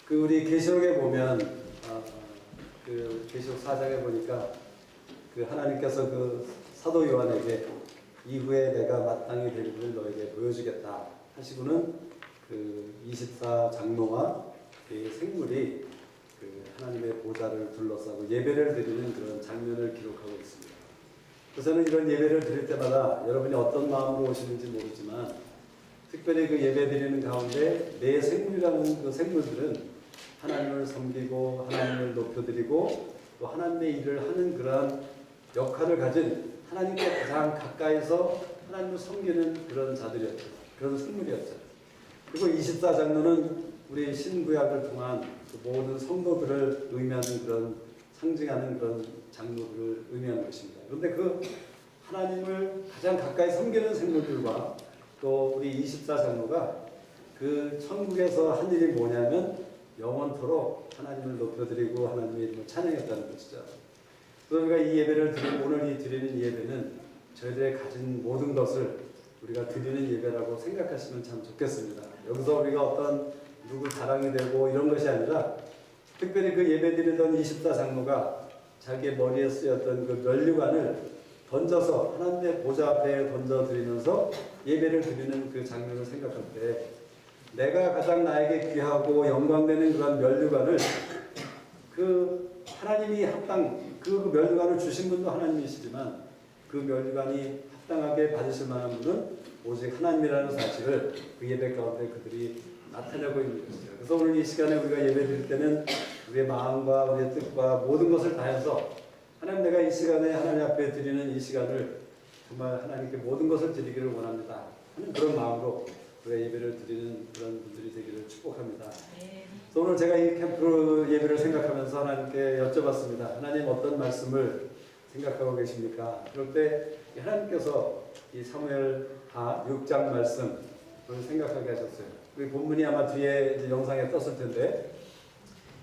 그 우리 계시록에 보면 그 계시록 4장에 보니까 그 하나님께서 그 사도 요한에게 이후에 내가 마땅히 될 일을 너에게 보여주겠다 하시고는 그 24장로와 그 생물이 그 하나님의 보좌를 둘러싸고 예배를 드리는 그런 장면을 기록하고 있습니다. 그래서는 이런 예배를 드릴 때마다 여러분이 어떤 마음으로 오시는지 모르지만 특별히 그 예배 드리는 가운데 내 생물이라는 그 생물들은 하나님을 섬기고 하나님을 높여드리고 또 하나님의 일을 하는 그러한 역할을 가진 하나님께 가장 가까이서 하나님을 섬기는 그런 자들이었죠. 그런 생물이었죠. 그리고 24장로는 우리 신구약을 통한 그 모든 성도들을 의미하는 그런 상징하는 그런 장로들을 의미하는 것입니다. 그런데 그 하나님을 가장 가까이 섬기는 생물들과 또 우리 24장로가 그 천국에서 한 일이 뭐냐면 영원토록 하나님을 높여드리고 하나님의 이름을 찬양했다는 것이죠. 그러니까 이 예배를 오늘 이 드리는 예배는 저희들의 가진 모든 것을 우리가 드리는 예배라고 생각하시면 참 좋겠습니다. 여기서 우리가 어떤 누구 자랑이 되고 이런 것이 아니라 특별히 그 예배 드리던 24장로가 자기의 머리에 쓰였던 그 면류관을 던져서 하나님의 보좌 앞에 던져드리면서 예배를 드리는 그 장면을 생각할 때 내가 가장 나에게 귀하고 영광되는 그런 면류관을 그 하나님이 그 면류관을 주신 분도 하나님이시지만 그 면류관이 합당하게 받으실 만한 분은 오직 하나님이라는 사실을 그 예배 가운데 그들이 나타내고 있는 것이죠. 그래서 오늘 이 시간에 우리가 예배 드릴 때는 우리의 마음과 우리의 뜻과 모든 것을 다해서 하나님 내가 이 시간에 하나님 앞에 드리는 이 시간을 정말 하나님께 모든 것을 드리기를 원합니다 하는 그런 마음으로 우리가 예배를 드리는 그런 분들이 되기를 축복합니다. 그래서 오늘 제가 이 캠프 예배를 생각하면서 하나님께 여쭤봤습니다. 하나님 어떤 말씀을 생각하고 계십니까? 그럴 때 하나님께서 이 사무엘 6장 말씀을 생각하게 하셨어요. 그 본문이 아마 뒤에 이제 영상에 떴을 텐데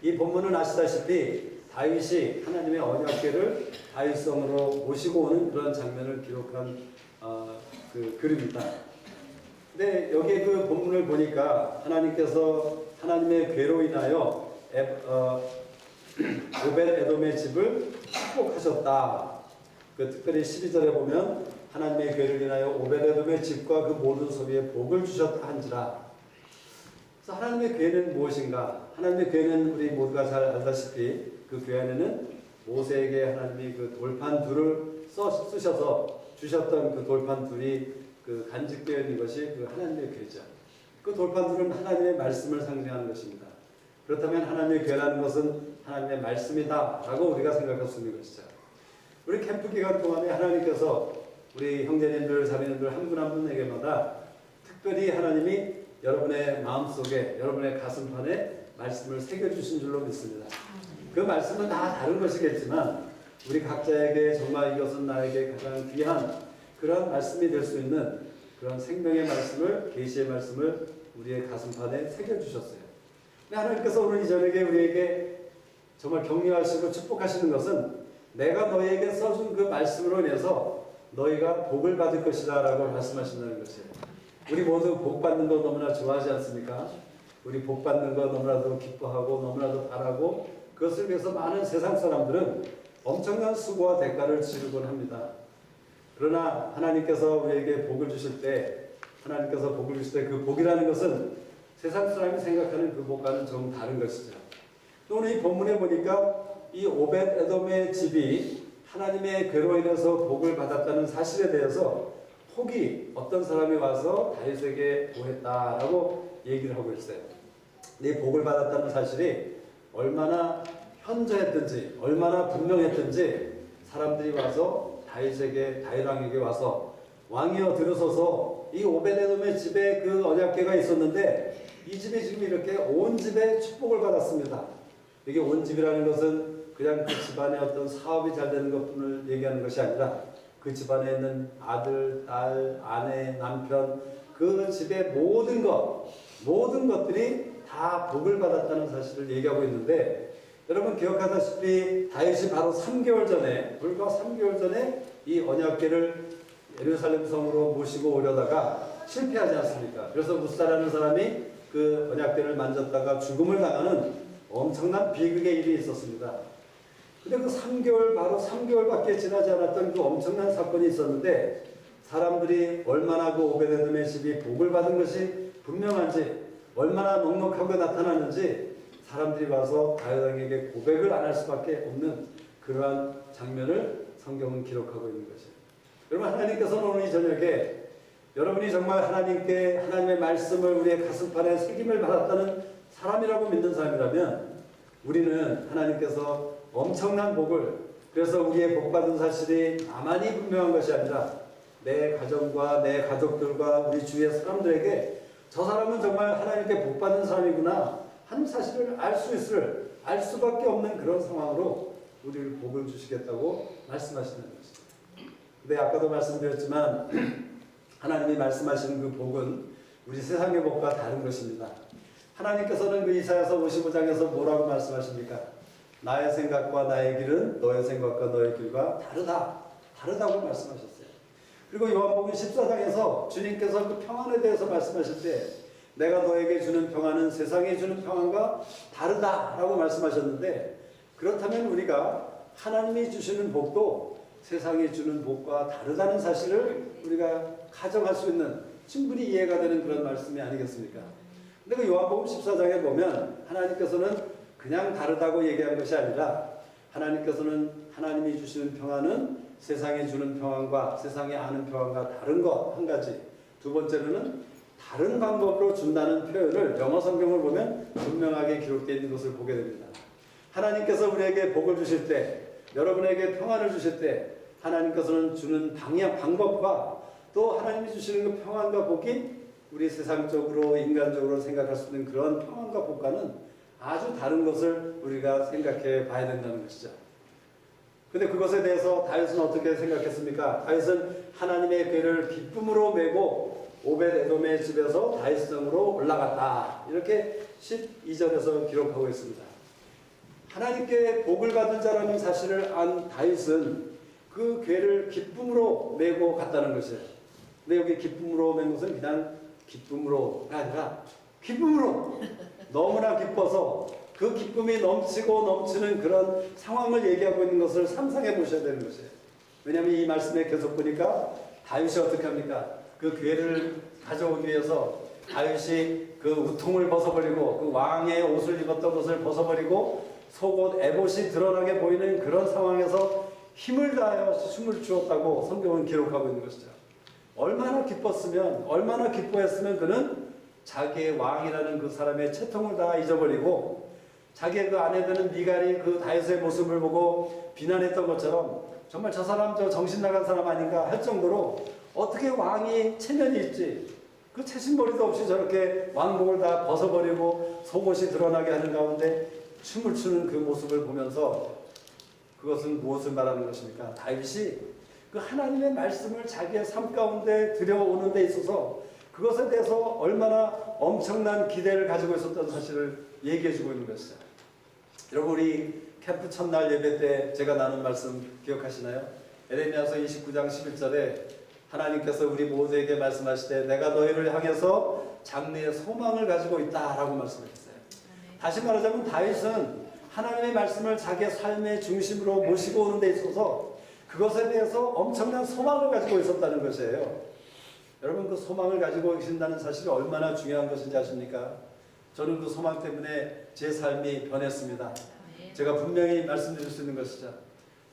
이 본문은 아시다시피 다윗이 하나님의 언약궤를 다윗성으로 모시고 오는 그런 장면을 기록한 그 글입니다. 근데 여기 그 본문을 보니까 하나님께서 하나님의 궤로 인하여 오벳에돔의 집을 축복하셨다. 그 특별히 12절에 보면 하나님의 궤를 인하여 오벳에돔의 집과 그 모든 소비에 복을 주셨다 한지라. 그래서 하나님의 궤는 무엇인가? 하나님의 궤는 우리 모두가 잘 알다시피 그 궤 안에는 모세에게 하나님이 그 돌판 둘을 쓰셔서 주셨던 그 돌판 둘이 그 간직되어 있는 것이 그 하나님의 궤죠. 그 돌판 둘은 하나님의 말씀을 상징하는 것입니다. 그렇다면 하나님의 궤라는 것은 하나님의 말씀이다 라고 우리가 생각할 수 있는 것이죠. 우리 캠프 기간 동안에 하나님께서 우리 형제님들, 자매님들 한 분 한 분에게마다 특별히 하나님이 여러분의 마음속에 여러분의 가슴판에 말씀을 새겨주신 줄로 믿습니다. 그 말씀은 다 다른 것이겠지만 우리 각자에게 정말 이것은 나에게 가장 귀한 그런 말씀이 될 수 있는 그런 생명의 말씀을 계시의 말씀을 우리의 가슴판에 새겨주셨어요. 하나님께서 오늘 이 저녁에 우리에게 정말 격려하시고 축복하시는 것은 내가 너희에게 써준 그 말씀으로 인해서 너희가 복을 받을 것이다 라고 말씀하신다는 것이에요. 우리 모두 복 받는 거 너무나 좋아하지 않습니까? 우리 복 받는 거 너무나도 기뻐하고 너무나도 바라고 그것을 위해서 많은 세상 사람들은 엄청난 수고와 대가를 치르곤 합니다. 그러나 하나님께서 우리에게 복을 주실 때 하나님께서 복을 주실 때 그 복이라는 것은 세상 사람이 생각하는 그 복과는 좀 다른 것이죠. 또 오늘 이 본문에 보니까 이 오벳에돔의 집이 하나님의 궤로 인해서 복을 받았다는 사실에 대해서 혹이 어떤 사람이 와서 다윗에게 보했다라고 얘기를 하고 있어요. 이 복을 받았다는 사실이 얼마나 현저했든지 얼마나 분명했든지 사람들이 와서 다윗 왕에게 와서 왕이여 들으소서 이 오벳에돔의 집에 그 언약궤가 있었는데 이 집이 지금 이렇게 온 집에 축복을 받았습니다. 이게 온 집이라는 것은 그냥 그 집안의 어떤 사업이 잘 되는 것뿐을 얘기하는 것이 아니라 그 집안에 있는 아들, 딸, 아내, 남편 그 집의 모든 것들이 다 복을 받았다는 사실을 얘기하고 있는데 여러분 기억하다시피 다윗이 바로 3개월 전에 불과 3개월 전에 이 언약궤를 예루살렘 성으로 모시고 오려다가 실패하지 않습니까? 그래서 무사라는 사람이 그 그 언약궤를 만졌다가 죽음을 당하는 엄청난 비극의 일이 있었습니다. 근데 그 3개월, 바로 3개월밖에 지나지 않았던 그 엄청난 사건이 있었는데 사람들이 얼마나 그 오베데돔의 집이 복을 받은 것이 분명한지, 얼마나 넉넉하게 나타나는지 사람들이 와서 다윗왕에게 고백을 안 할 수밖에 없는 그러한 장면을 성경은 기록하고 있는 것이에요. 여러분, 하나님께서는 오늘 이 저녁에 여러분이 정말 하나님께 하나님의 말씀을 우리의 가슴판에 새김을 받았다는 사람이라고 믿는 사람이라면 우리는 하나님께서 엄청난 복을, 그래서 우리의 복받은 사실이 나만이 분명한 것이 아니라 내 가정과 내 가족들과 우리 주위의 사람들에게 저 사람은 정말 하나님께 복받은 사람이구나 하는 사실을 알 수밖에 없는 그런 상황으로 우리를 복을 주시겠다고 말씀하시는 것입니다. 근데 아까도 말씀드렸지만 하나님이 말씀하시는 그 복은 우리 세상의 복과 다른 것입니다. 하나님께서는 그 이사야서 55장에서 뭐라고 말씀하십니까? 나의 생각과 나의 길은 너의 생각과 너의 길과 다르다고 말씀하셨어요. 그리고 요한복음 14장에서 주님께서 그 평안에 대해서 말씀하실 때 내가 너에게 주는 평안은 세상에 주는 평안과 다르다라고 말씀하셨는데, 그렇다면 우리가 하나님이 주시는 복도 세상이 주는 복과 다르다는 사실을 우리가 가정할 수 있는, 충분히 이해가 되는 그런 말씀이 아니겠습니까? 근데 그 요한복음 14장에 보면 하나님께서는 그냥 다르다고 얘기한 것이 아니라 하나님께서는 하나님이 주시는 평안은 세상이 주는 평안과 세상이 아는 평안과 다른 것 한 가지, 두 번째로는 다른 방법으로 준다는 표현을 영어 성경을 보면 분명하게 기록되어 있는 것을 보게 됩니다. 하나님께서 우리에게 복을 주실 때, 여러분에게 평안을 주실 때 하나님께서는 주는 방법과 또 하나님이 주시는 그 평안과 복이 우리 세상적으로 인간적으로 생각할 수 있는 그런 평안과 복과는 아주 다른 것을 우리가 생각해 봐야 된다는 것이죠. 근데 그것에 대해서 다윗은 어떻게 생각했습니까? 다윗은 하나님의 궤를 기쁨으로 메고 오벳에돔의 집에서 다윗성으로 올라갔다. 이렇게 12절에서 기록하고 있습니다. 하나님께 복을 받은 자라는 사실을 안 다윗은 그 궤를 기쁨으로 메고 갔다는 것이에요. 근데 여기 기쁨으로 맨 것은 그냥 기쁨으로가 아니라 기쁨으로 너무나 기뻐서 그 기쁨이 넘치고 넘치는 그런 상황을 얘기하고 있는 것을 상상해 보셔야 되는 것이에요. 왜냐하면 이 말씀에 계속 보니까 다윗이 어떻게 합니까? 그 궤를 가져오기 위해서 다윗이 그 우통을 벗어버리고 그 왕의 옷을 입었던 것을 벗어버리고 속옷 에봇이 드러나게 보이는 그런 상황에서 힘을 다하여 춤을 추었다고 성경은 기록하고 있는 것이죠. 얼마나 기뻤으면, 얼마나 기뻐했으면 그는 자기의 왕이라는 그 사람의 채통을 다 잊어버리고 자기의 그 아내 되는 미갈이 그 다윗의 모습을 보고 비난했던 것처럼 정말 저 사람 저 정신 나간 사람 아닌가 할 정도로 어떻게 왕이 체면이 있지, 그 채신머리도 없이 저렇게 왕복을 다 벗어버리고 속옷이 드러나게 하는 가운데 춤을 추는 그 모습을 보면서 그것은 무엇을 말하는 것입니까? 다윗이 그 하나님의 말씀을 자기의 삶 가운데 들여오는 데 있어서 그것에 대해서 얼마나 엄청난 기대를 가지고 있었던 사실을 얘기해주고 있는 것이죠. 여러분, 우리 캠프 첫날 예배 때 제가 나눈 말씀 기억하시나요? 에레미야서 29장 11절에 하나님께서 우리 모두에게 말씀하시되 내가 너희를 향해서 장래의 소망을 가지고 있다라고 말씀하셨어요. 다시 말하자면 다윗은 하나님의 말씀을 자기의 삶의 중심으로 모시고 오는 데 있어서 그것에 대해서 엄청난 소망을 가지고 있었다는 것이에요. 여러분, 그 소망을 가지고 계신다는 사실이 얼마나 중요한 것인지 아십니까? 저는 그 소망 때문에 제 삶이 변했습니다. 제가 분명히 말씀드릴 수 있는 것이죠.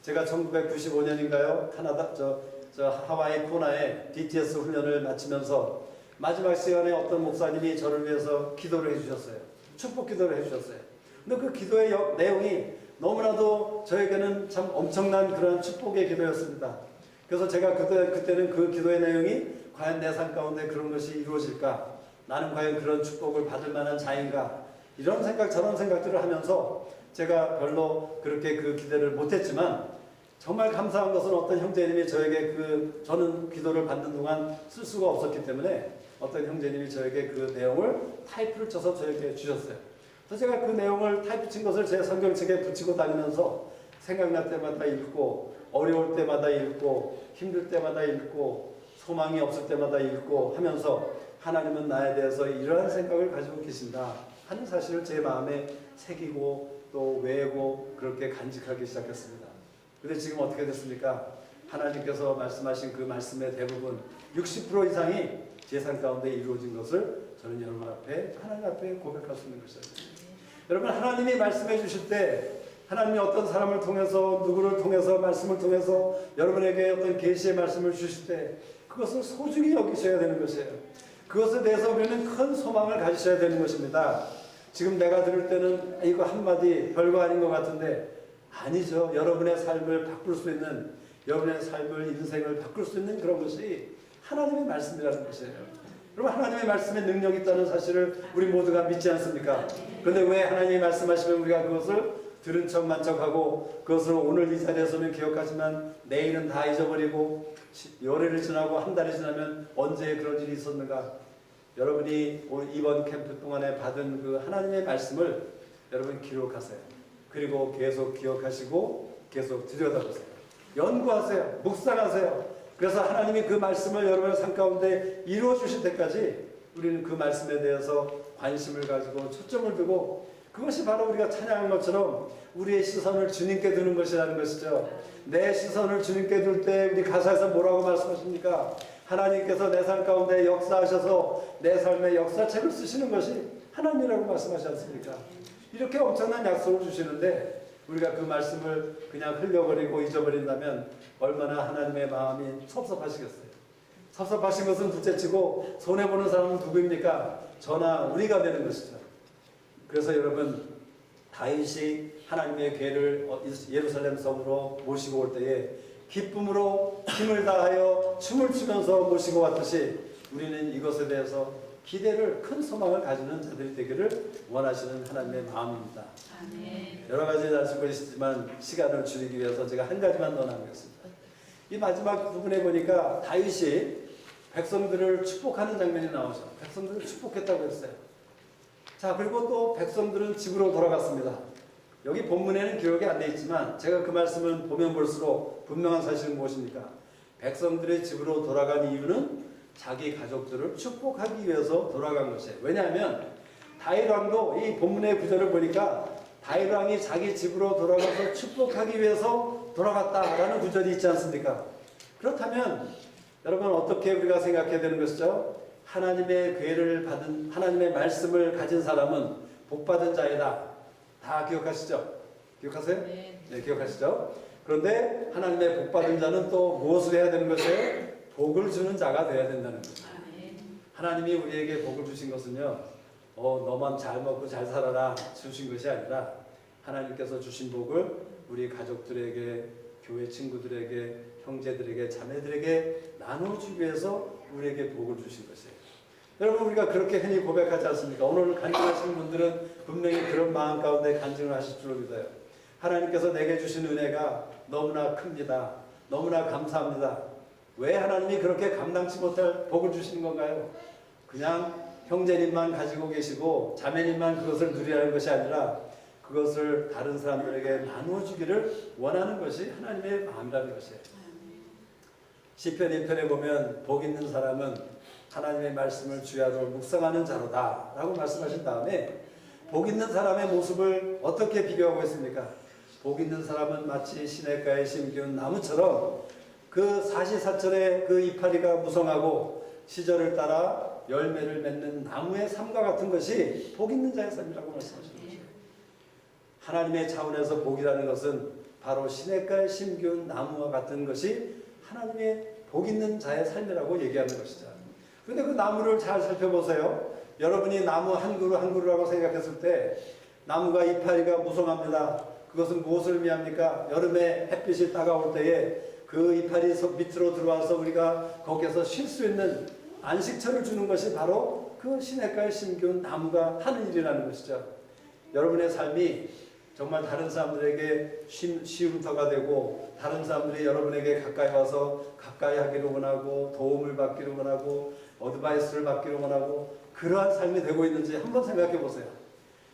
제가 1995년인가요? 카나다 저 하와이 코나에 DTS 훈련을 마치면서 마지막 시간에 어떤 목사님이 저를 위해서 기도를 해주셨어요. 축복 기도를 해주셨어요. 근데 그 기도의 내용이 너무나도 저에게는 참 엄청난 그런 축복의 기도였습니다. 그래서 제가 그때는 그 기도의 내용이 과연 내 삶 가운데 그런 것이 이루어질까? 나는 과연 그런 축복을 받을 만한 자인가? 이런 생각 저런 생각들을 하면서 제가 별로 그렇게 그 기대를 못했지만 정말 감사한 것은 어떤 형제님이 저에게 저는 기도를 받는 동안 쓸 수가 없었기 때문에 어떤 형제님이 저에게 그 내용을 타이프를 쳐서 저에게 주셨어요. 그래서 제가 그 내용을 타이프 친 것을 제 성경책에 붙이고 다니면서 생각날 때마다 읽고 어려울 때마다 읽고 힘들 때마다 읽고 소망이 없을 때마다 읽고 하면서 하나님은 나에 대해서 이러한 생각을 가지고 계신다 하는 사실을 제 마음에 새기고 또 외우고 그렇게 간직하기 시작했습니다. 그런데 지금 어떻게 됐습니까? 하나님께서 말씀하신 그 말씀의 대부분 60% 이상이 제 삶 가운데 이루어진 것을 저는 여러분 앞에 하나님 앞에 고백할 수 있는 것이죠. 여러분 하나님이 말씀해 주실 때 하나님이 어떤 사람을 통해서 누구를 통해서 말씀을 통해서 여러분에게 어떤 계시의 말씀을 주실 때 그것을 소중히 여기셔야 되는 것이에요. 그것에 대해서 우리는 큰 소망을 가지셔야 되는 것입니다. 지금 내가 들을 때는 이거 한마디 별거 아닌 것 같은데 아니죠. 여러분의 삶을 바꿀 수 있는 여러분의 삶을 인생을 바꿀 수 있는 그런 것이 하나님의 말씀이라는 것이에요. 여러분 하나님의 말씀에 능력이 있다는 사실을 우리 모두가 믿지 않습니까? 그런데 왜 하나님이 말씀하시면 우리가 그것을 들은 척만 척하고 그것을 오늘 이 자리에서는 기억하지만 내일은 다 잊어버리고 열흘이 지나고 한 달이 지나면 언제 그런 일이 있었는가? 여러분이 이번 캠프 동안에 받은 그 하나님의 말씀을 여러분 기록하세요. 그리고 계속 기억하시고 계속 들여다보세요. 연구하세요. 묵상하세요. 그래서 하나님이 그 말씀을 여러분의 삶 가운데 이루어 주실 때까지 우리는 그 말씀에 대해서 관심을 가지고 초점을 두고 그것이 바로 우리가 찬양한 것처럼 우리의 시선을 주님께 두는 것이라는 것이죠. 내 시선을 주님께 둘 때 우리 가사에서 뭐라고 말씀하십니까? 하나님께서 내 삶 가운데 역사하셔서 내 삶의 역사책을 쓰시는 것이 하나님이라고 말씀하지 않습니까? 이렇게 엄청난 약속을 주시는데 우리가 그 말씀을 그냥 흘려버리고 잊어버린다면 얼마나 하나님의 마음이 섭섭하시겠어요. 섭섭하신 것은 둘째치고 손해보는 사람은 누구입니까? 저나 우리가 되는 것이죠. 그래서 여러분 다윗이 하나님의 궤를 예루살렘 성으로 모시고 올 때에 기쁨으로 힘을 다하여 춤을 추면서 모시고 왔듯이 우리는 이것에 대해서 기대를 큰 소망을 가지는 자들이 되기를 원하시는 하나님의 마음입니다. 아멘. 여러 가지 말씀을 있지만 시간을 줄이기 위해서 제가 한 가지만 더 남겼습니다. 이 마지막 부분에 보니까 다윗이 백성들을 축복하는 장면이 나오죠. 백성들을 축복했다고 했어요. 자, 그리고 또 백성들은 집으로 돌아갔습니다. 여기 본문에는 기록이 안 돼 있지만 제가 그 말씀을 보면 볼수록 분명한 사실은 무엇입니까? 백성들의 집으로 돌아간 이유는 자기 가족들을 축복하기 위해서 돌아간 것이에요. 왜냐하면 다윗 왕도 이 본문의 구절을 보니까 다윗 왕이 자기 집으로 돌아가서 축복하기 위해서 돌아갔다라는 구절이 있지 않습니까? 그렇다면 여러분 어떻게 우리가 생각해야 되는 것이죠? 하나님의 궤를 받은 하나님의 말씀을 가진 사람은 복받은 자이다. 다 기억하시죠? 기억하세요? 네, 기억하시죠? 그런데 하나님의 복받은 자는 또 무엇을 해야 되는 것이에요? 복을 주는 자가 되어야 된다는 거죠. 하나님이 우리에게 복을 주신 것은요, 너만 잘 먹고 잘 살아라 주신 것이 아니라 하나님께서 주신 복을 우리 가족들에게, 교회 친구들에게, 형제들에게, 자매들에게 나눠주기 위해서 우리에게 복을 주신 것이에요. 여러분 우리가 그렇게 흔히 고백하지 않습니까? 오늘 간증하시는 분들은 분명히 그런 마음 가운데 간증을 하실 줄 믿어요. 하나님께서 내게 주신 은혜가 너무나 큽니다. 너무나 감사합니다. 왜 하나님이 그렇게 감당치 못할 복을 주시는 건가요? 그냥 형제님만 가지고 계시고 자매님만 그것을 누리라는 것이 아니라 그것을 다른 사람들에게 나누어 주기를 원하는 것이 하나님의 마음이라는 것이에요. 시편 1편에 보면 복 있는 사람은 하나님의 말씀을 주야로 묵상하는 자로다 라고 말씀하신 다음에 복 있는 사람의 모습을 어떻게 비교하고 있습니까? 복 있는 사람은 마치 시냇가에 심기운 나무처럼 그 사시사철의 그 이파리가 무성하고 시절을 따라 열매를 맺는 나무의 삶과 같은 것이 복 있는 자의 삶이라고 말씀하시는 거죠. 하나님의 차원에서 복이라는 것은 바로 시냇가에 심기운 나무와 같은 것이 하나님의 복 있는 자의 삶이라고 얘기하는 것이죠. 그런데 그 나무를 잘 살펴보세요. 여러분이 나무 한 그루 한 그루라고 생각했을 때 나무가 이파리가 무성합니다. 그것은 무엇을 의미합니까? 여름에 햇빛이 따가울 때에 그 이파리 밑으로 들어와서 우리가 거기에서 쉴 수 있는 안식처를 주는 것이 바로 그 시냇가에 심기운 나무가 하는 일이라는 것이죠. 여러분의 삶이 정말 다른 사람들에게 쉼터가 되고 다른 사람들이 여러분에게 가까이 와서 가까이 하기를 원하고 도움을 받기를 원하고 어드바이스를 받기를 원하고 그러한 삶이 되고 있는지 한번 생각해 보세요.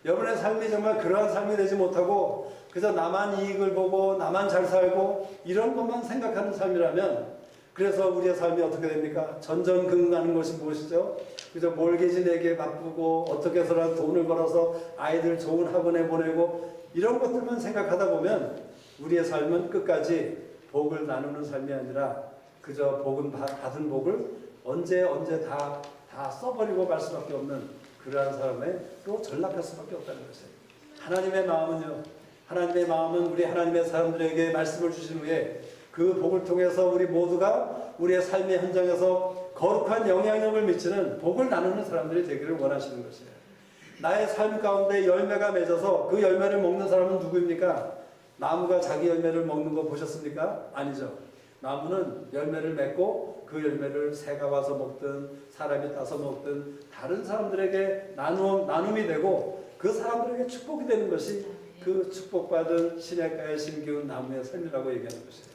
여러분의 삶이 정말 그러한 삶이 되지 못하고 그래서 나만 이익을 보고 나만 잘 살고 이런 것만 생각하는 삶이라면 그래서 우리의 삶이 어떻게 됩니까? 전전긍긍하는 것이 무엇이죠? 그저 몰개지 내기에 바쁘고 어떻게 해서라도 돈을 벌어서 아이들 좋은 학원에 보내고 이런 것들만 생각하다 보면 우리의 삶은 끝까지 복을 나누는 삶이 아니라 그저 받은 복을 언제 다 써버리고 말 수밖에 없는 그러한 사람의 또 전락할 수밖에 없다는 것이에요. 하나님의 마음은요. 하나님의 마음은 우리 하나님의 사람들에게 말씀을 주신 후에 그 복을 통해서 우리 모두가 우리의 삶의 현장에서 거룩한 영향력을 미치는 복을 나누는 사람들이 되기를 원하시는 것이에요. 나의 삶 가운데 열매가 맺어서 그 열매를 먹는 사람은 누구입니까? 나무가 자기 열매를 먹는 거 보셨습니까? 아니죠. 나무는 열매를 맺고 그 열매를 새가 와서 먹든 사람이 따서 먹든 다른 사람들에게 나눔이 되고 그 사람들에게 축복이 되는 것이 그 축복받은 시냇가에 심기운 나무의 삶이라고 얘기하는 것이에요.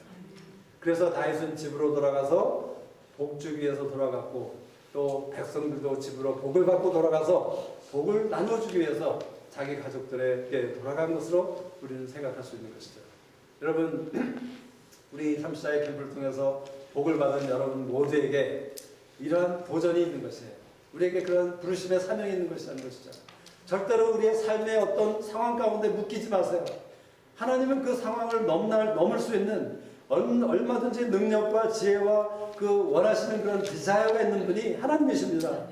그래서 다윗은 집으로 돌아가서 복 주기 위해서 돌아갔고 또 백성들도 집으로 복을 받고 돌아가서 복을 나눠주기 위해서 자기 가족들에게 돌아간 것으로 우리는 생각할 수 있는 것이죠. 여러분, 우리 34의 캠프를 통해서 복을 받은 여러분 모두에게 이러한 도전이 있는 것이에요. 우리에게 그런 부르심의 사명이 있는 것이라는 것이죠. 절대로 우리의 삶의 어떤 상황 가운데 묶이지 마세요. 하나님은 그 상황을 넘을 수 있는 얼마든지 능력과 지혜와 그 원하시는 그런 디자이어가 있는 분이 하나님이십니다.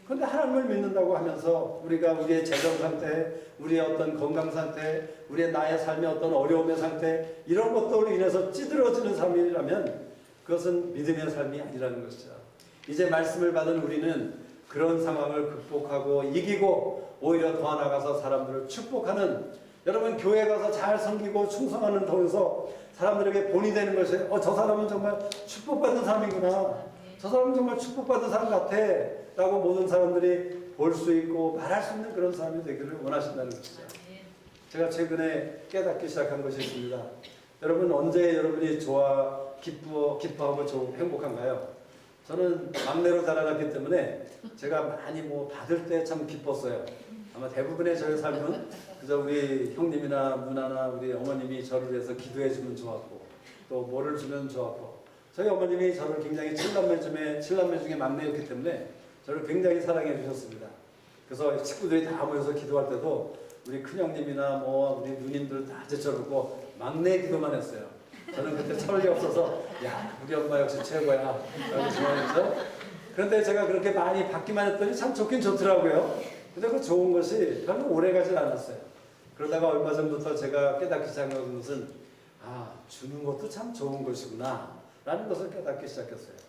그런데 하나님을 믿는다고 하면서 우리가 우리의 재정 상태, 우리의 어떤 건강 상태, 우리의 나의 삶의 어떤 어려움의 상태 이런 것들로 인해서 찌들어지는 삶이라면 그것은 믿음의 삶이 아니라는 것이죠. 이제 말씀을 받은 우리는 그런 상황을 극복하고 이기고 오히려 더 나아가서 사람들을 축복하는 여러분 교회 가서 잘 섬기고 충성하는 통해서 사람들에게 본이 되는 것이에요. 저 사람은 정말 축복받은 사람이구나. 저 사람은 정말 축복받은 사람 같아. 라고 모든 사람들이 볼 수 있고 말할 수 있는 그런 사람이 되기를 원하신다는 것이죠. 제가 최근에 깨닫기 시작한 것이 있습니다. 여러분 언제 여러분이 기뻐하고 행복한가요? 저는 막내로 자라났기 때문에 제가 많이 받을 때 참 기뻤어요. 아마 대부분의 저의 삶은 그저 우리 형님이나 누나나 우리 어머님이 저를 위해서 기도해 주면 좋았고 또 뭐를 주면 좋았고 저희 어머님이 저를 굉장히 7남매 중에 막내였기 때문에 저를 굉장히 사랑해 주셨습니다. 그래서 친구들이 다 모여서 기도할 때도 우리 큰형님이나 우리 누님들 다 제쳐놓고 막내 기도만 했어요. 저는 그때 철이 없어서 야 우리 엄마 역시 최고야 라고 좋아했죠. 그런데 제가 그렇게 많이 받기만 했더니 참 좋긴 좋더라고요. 근데 그 좋은 것이 별로 오래가지 않았어요. 그러다가 얼마 전부터 제가 깨닫기 시작한 것은 주는 것도 참 좋은 것이구나 라는 것을 깨닫기 시작했어요.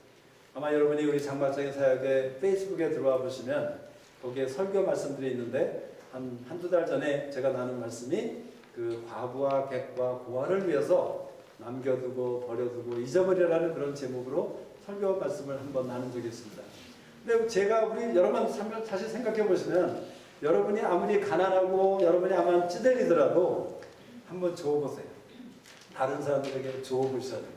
아마 여러분이 우리 장막장의 사역에 페이스북에 들어와 보시면 거기에 설교 말씀들이 있는데 한두 달 전에 제가 나눈 말씀이 그 과부와 객과 고아를 위해서 남겨두고 버려두고 잊어버리라는 그런 제목으로 설교 말씀을 한번 나눈 적이 있습니다. 근데 제가 여러분 사실 생각해 보시면 여러분이 아무리 가난하고 여러분이 아마 찌들리더라도 한번 줘보세요. 다른 사람들에게 줘보셔야 돼요.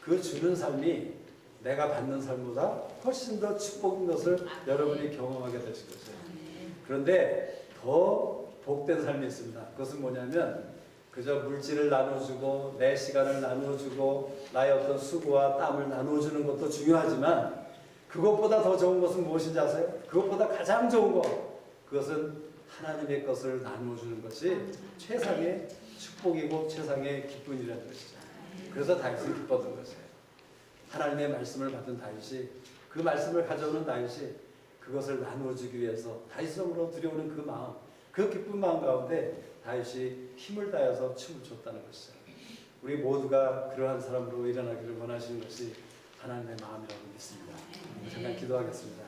그 주는 삶이 내가 받는 삶보다 훨씬 더 축복인 것을 여러분이 경험하게 되실 것이에요. 그런데 더 복된 삶이 있습니다. 그것은 뭐냐면 그저 물질을 나눠주고 내 시간을 나눠주고 나의 어떤 수고와 땀을 나눠주는 것도 중요하지만 그것보다 더 좋은 것은 무엇인지 아세요? 그것보다 가장 좋은 것 그것은 하나님의 것을 나누어주는 것이 최상의 축복이고 최상의 기쁨이라는 것이죠. 그래서 다윗은 기뻤던 것이에요. 하나님의 말씀을 받은 다윗이 그 말씀을 가져오는 다윗이 그것을 나누어주기 위해서 다윗성으로 들여오는 그 마음 그 기쁜 마음 가운데 다윗이 힘을 다해서 춤을 췄다는 것이죠. 우리 모두가 그러한 사람으로 일어나기를 원하시는 것이 하나님의 마음이라고 믿습니다. 잠깐 기도하겠습니다.